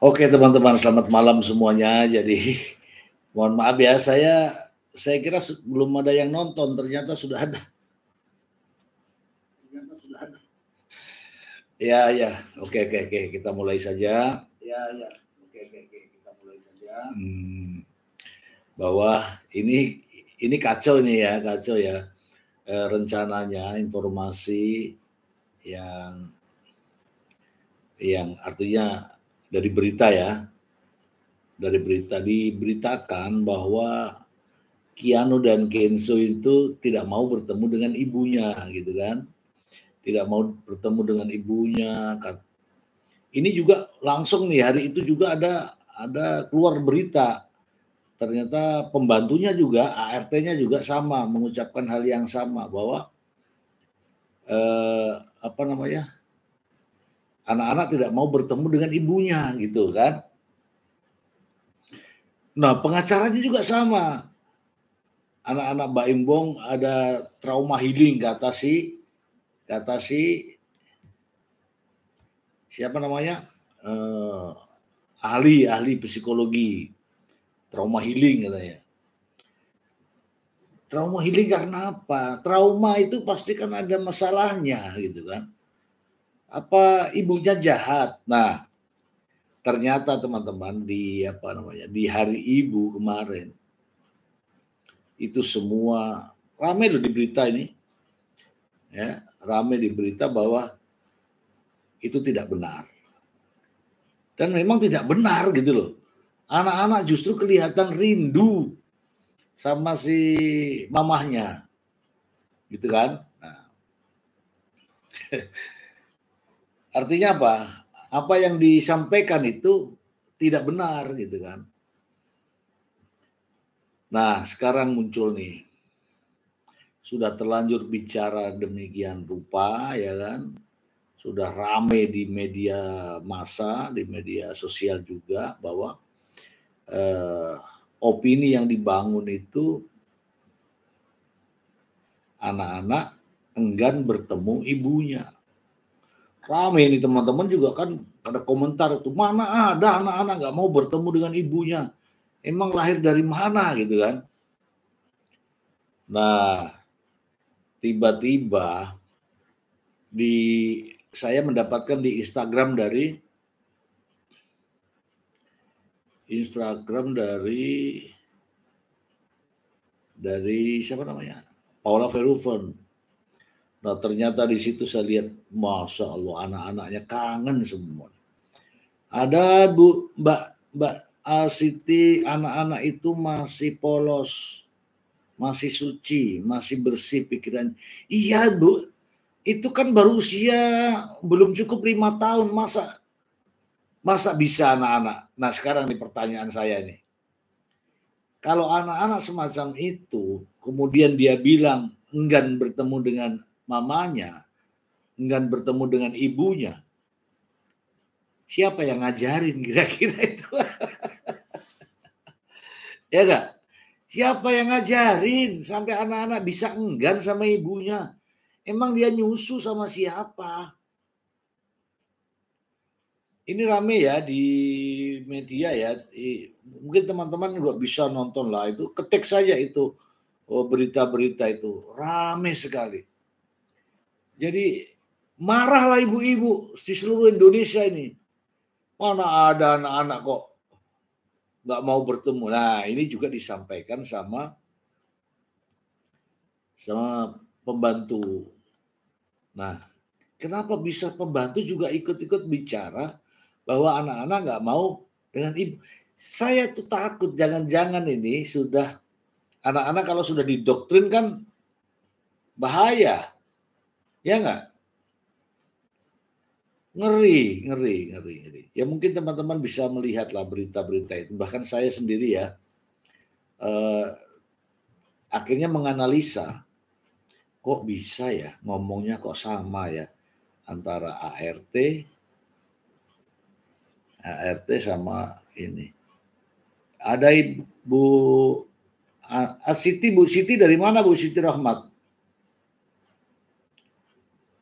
Oke teman-teman, selamat malam semuanya. Jadi mohon maaf ya, saya kira belum ada yang nonton, ternyata sudah ada. Ya, ya, oke, kita mulai saja. Bahwa ini kacau nih ya, kacau ya. Rencananya informasi yang artinya dari berita ya, diberitakan bahwa Keanu dan Kenzo itu tidak mau bertemu dengan ibunya gitu kan, tidak mau bertemu dengan ibunya. Ini juga langsung nih, hari itu juga ada keluar berita, ternyata pembantunya juga, ART-nya juga sama mengucapkan hal yang sama, bahwa anak-anak tidak mau bertemu dengan ibunya gitu kan. Nah, pengacaranya juga sama. Anak-anak Mbak Imbong ada trauma healing, kata si siapa namanya, ahli psikologi, trauma healing katanya. Trauma healing karena apa? Trauma itu pasti kan ada masalahnya gitu kan. Apa ibunya jahat? Nah, ternyata teman-teman di hari ibu kemarin itu semua ramai loh di berita ini. Ya, ramai di berita bahwa itu tidak benar. Dan memang tidak benar gitu loh. Anak-anak justru kelihatan rindu sama si mamahnya. Gitu kan? Nah. Artinya apa? Apa yang disampaikan itu tidak benar gitu kan. Nah, sekarang muncul nih. Sudah terlanjur bicara demikian rupa ya kan. Sudah rame di media massa, di media sosial juga, bahwa opini yang dibangun itu anak-anak enggan bertemu ibunya. Rame ini teman-teman juga kan ada komentar itu, mana ada anak-anak nggak mau bertemu dengan ibunya, emang lahir dari mana gitu kan. Nah, tiba-tiba saya mendapatkan di Instagram dari siapa namanya, Paula Verhoeven. Nah, ternyata di situ saya lihat, masya Allah, anak-anaknya kangen semua. Ada Mbak Siti, anak-anak itu masih polos, masih suci, masih bersih pikiran. Iya Bu, itu kan baru usia belum cukup 5 tahun, masa bisa anak-anak. Nah, sekarang nih pertanyaan saya nih, kalau anak-anak semacam itu kemudian dia bilang enggan bertemu dengan mamanya, enggan bertemu dengan ibunya, siapa yang ngajarin kira-kira itu? Ya enggak? Siapa yang ngajarin sampai anak-anak bisa enggan sama ibunya? Emang dia nyusu sama siapa? Ini rame ya di media ya. Mungkin teman-teman juga bisa nonton lah, itu ketik saja itu berita-berita itu rame sekali. Jadi marahlah ibu-ibu di seluruh Indonesia ini. Mana ada anak-anak kok nggak mau bertemu. Nah, ini juga disampaikan sama pembantu. Nah, kenapa bisa pembantu juga ikut-ikut bicara bahwa anak-anak nggak mau dengan ibu? Saya tuh takut jangan-jangan ini sudah, anak-anak kalau sudah didoktrin kan bahaya, ya nggak? Ngeri. Ya mungkin teman-teman bisa melihatlah berita-berita itu. Bahkan saya sendiri ya, akhirnya menganalisa, kok bisa ya ngomongnya kok sama ya antara ART sama ini. Ada Bu Siti dari mana Bu Siti Rahmat?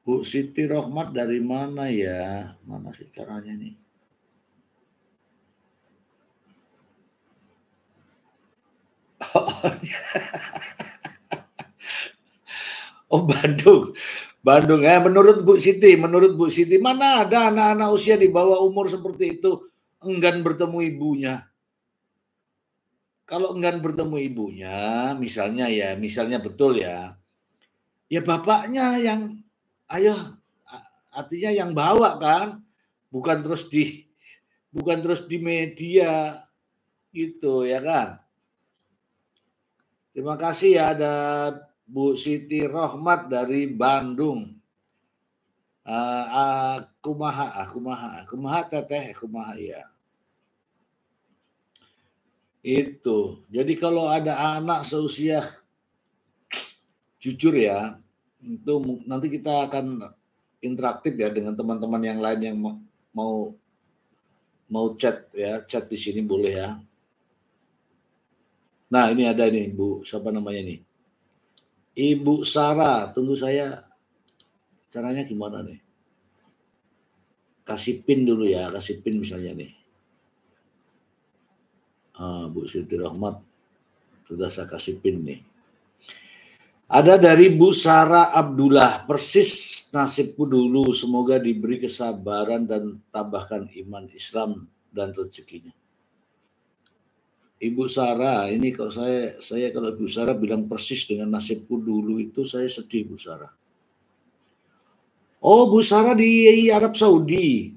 Bu Siti Rahmat dari mana ya? Mana sih caranya nih? Oh, Bandung. Bandung ya, menurut Bu Siti mana ada anak-anak usia di bawah umur seperti itu enggan bertemu ibunya. Kalau enggan bertemu ibunya, misalnya betul ya bapaknya yang ayo, artinya yang bawa kan, bukan terus di media gitu ya kan. Terima kasih ya, ada Bu Siti Rohmat dari Bandung. Kumaha teteh, kumaha ya. Itu. Jadi kalau ada anak seusia, jujur ya, itu nanti kita akan interaktif ya dengan teman-teman yang lain yang mau chat ya, chat di sini boleh ya. Nah, ini ada nih Bu, siapa namanya nih? Ibu Sarah, tunggu saya. Caranya gimana nih? Kasih pin dulu ya, kasih pin misalnya nih. Bu Siti Rohmat, sudah saya kasih pin nih. Ada dari Bu Sarah Abdullah, persis nasibku dulu, semoga diberi kesabaran dan tambahkan iman Islam dan rezekinya. Ibu Sarah, ini kalau saya kalau Ibu Sarah bilang persis dengan nasibku dulu itu saya sedih, Bu Sarah. Oh, Bu Sarah di Arab Saudi.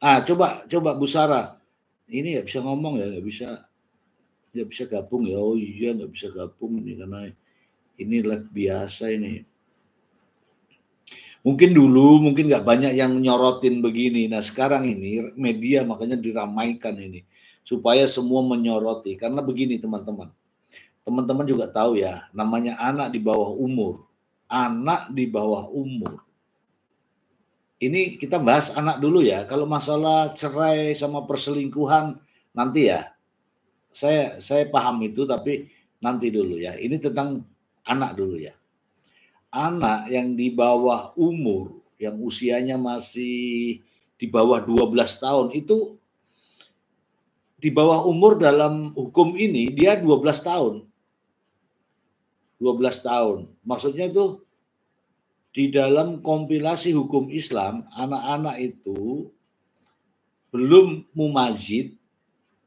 Coba Bu Sarah. Ini nggak bisa ngomong ya, nggak bisa gabung ya. Oh iya, nggak bisa gabung nih karena ini live biasa ini. Mungkin dulu nggak banyak yang nyorotin begini. Nah sekarang ini media makanya diramaikan ini supaya semua menyoroti. Karena begini teman-teman juga tahu ya, namanya anak di bawah umur. Anak di bawah umur. Ini kita bahas anak dulu ya. Kalau masalah cerai sama perselingkuhan nanti ya. Saya paham itu tapi nanti dulu ya. Ini tentang anak dulu ya. Anak yang di bawah umur, yang usianya masih di bawah 12 tahun, itu di bawah umur dalam hukum ini dia 12 tahun. 12 tahun. Maksudnya itu di dalam kompilasi hukum Islam, anak-anak itu belum mumazid,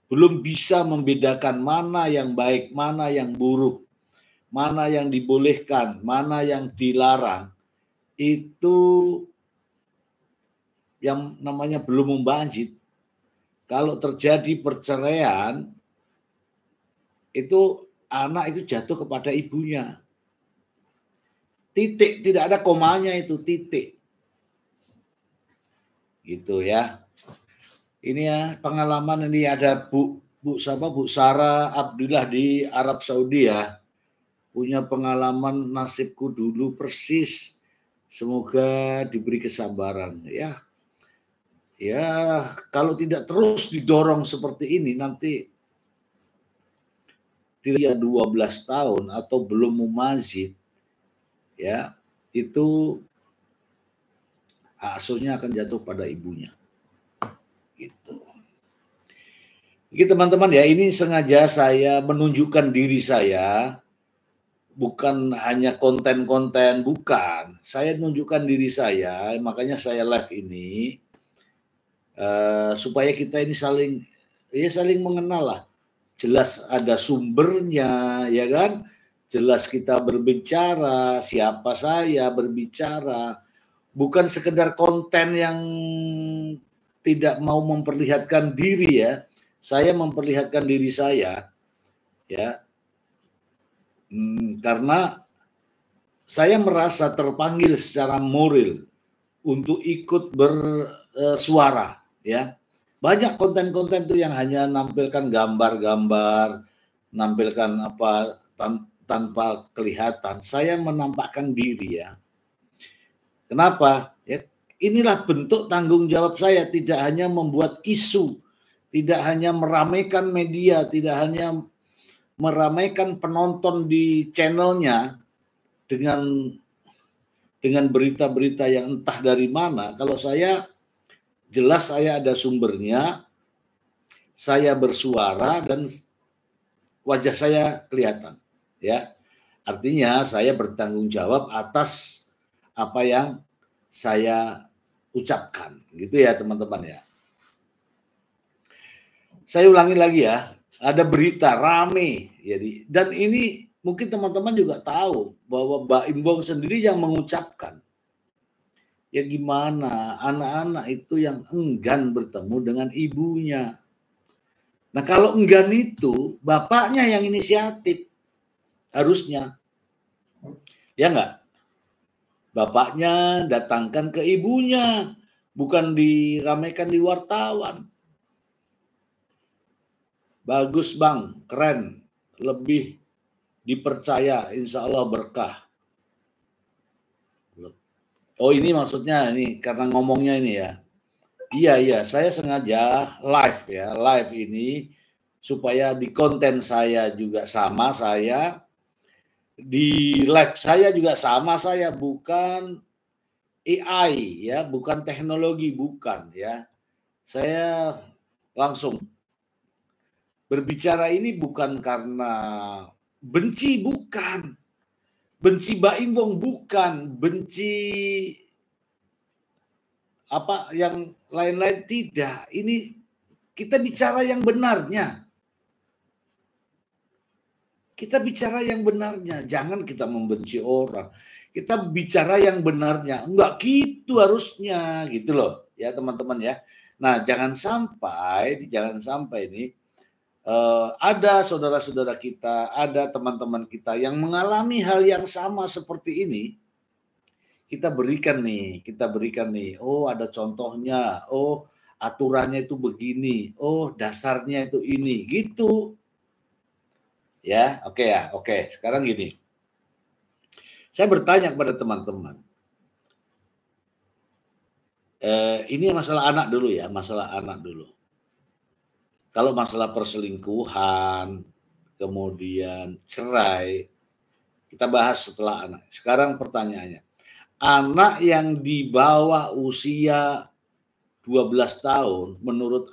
belum bisa membedakan mana yang baik, mana yang buruk, mana yang dibolehkan, mana yang dilarang. Itu yang namanya belum mumazid. Kalau terjadi perceraian, itu anak itu jatuh kepada ibunya. Titik, tidak ada komanya itu, titik. Gitu ya. Ini ya pengalaman, ini ada Bu Sarah Abdullah di Arab Saudi ya. Punya pengalaman nasibku dulu persis. Semoga diberi kesabaran ya. Ya, kalau tidak terus didorong seperti ini nanti dia 12 tahun atau belum mumazid ya, itu asuhnya akan jatuh pada ibunya. Gitu. Jadi teman-teman ya, ini sengaja saya menunjukkan diri saya, bukan hanya konten-konten, bukan. Saya menunjukkan diri saya, makanya saya live ini supaya kita ini saling mengenal lah. Jelas ada sumbernya, ya kan? Jelas kita berbicara, siapa saya berbicara, bukan sekedar konten yang tidak mau memperlihatkan diri ya. Saya memperlihatkan diri saya, ya, karena saya merasa terpanggil secara moral untuk ikut bersuara, ya. Banyak konten-konten itu yang hanya nampilkan gambar-gambar, nampilkan apa tanpa kelihatan. Saya menampakkan diri ya. Kenapa? Ya, inilah bentuk tanggung jawab saya, tidak hanya membuat isu, tidak hanya meramaikan media, tidak hanya meramaikan penonton di channelnya dengan berita-berita yang entah dari mana. Kalau saya jelas saya ada sumbernya, saya bersuara dan wajah saya kelihatan, ya. Artinya saya bertanggung jawab atas apa yang saya ucapkan, gitu ya teman-teman ya. Saya ulangi lagi ya, ada berita rame, jadi dan ini mungkin teman-teman juga tahu bahwa Baim Wong sendiri yang mengucapkan. Ya gimana, anak-anak itu yang enggan bertemu dengan ibunya. Nah kalau enggan itu, bapaknya yang inisiatif, harusnya. Ya enggak? Bapaknya datangkan ke ibunya, bukan diramaikan di wartawan. Bagus bang, keren, lebih dipercaya, insya Allah berkah. Oh ini maksudnya ini karena ngomongnya ini ya. Iya, saya sengaja live ini supaya di konten saya juga sama saya, di live saya juga sama saya, bukan AI ya, bukan teknologi, bukan ya. Saya langsung berbicara ini bukan karena benci, bukan. Benci Baim Wong, bukan. Benci apa yang lain-lain, tidak. Ini kita bicara yang benarnya. Kita bicara yang benarnya, jangan kita membenci orang. Kita bicara yang benarnya, enggak gitu harusnya, gitu loh, ya teman-teman ya. Nah, jangan sampai ini ada saudara-saudara kita, ada teman-teman kita yang mengalami hal yang sama seperti ini. Kita berikan nih, oh ada contohnya, oh aturannya itu begini, oh dasarnya itu ini, gitu. Ya, oke. Sekarang gini, saya bertanya kepada teman-teman, ini masalah anak dulu ya, Kalau masalah perselingkuhan, kemudian cerai, kita bahas setelah anak. Sekarang pertanyaannya, anak yang di bawah usia 12 tahun menurut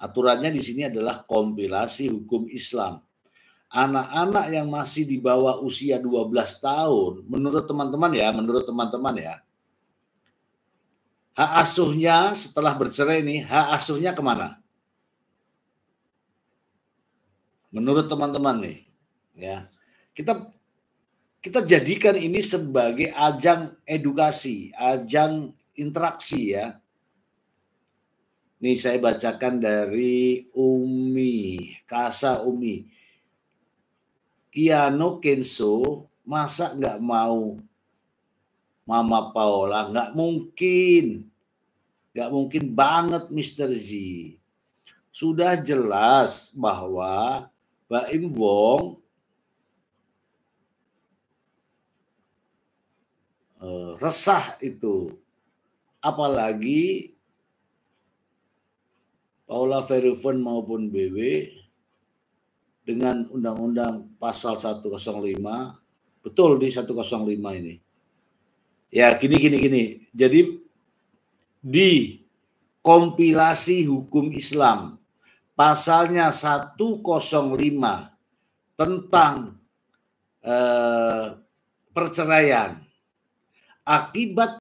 aturannya di sini adalah kompilasi hukum Islam. Anak-anak yang masih di bawah usia 12 tahun, menurut teman-teman ya, hak asuhnya setelah bercerai nih, hak asuhnya kemana? Menurut teman-teman nih, ya. Kita jadikan ini sebagai ajang edukasi, ajang interaksi ya. Nih saya bacakan dari Kasa Umi. Kiano Kenso, masa nggak mau Mama Paula? Nggak mungkin banget Mr. Z. Sudah jelas bahwa Baim Wong resah itu. Apalagi Paula Verhoeven maupun BW dengan undang-undang pasal 105, betul di 105 ini. Ya gini. Jadi di kompilasi hukum Islam pasalnya 105 tentang perceraian akibat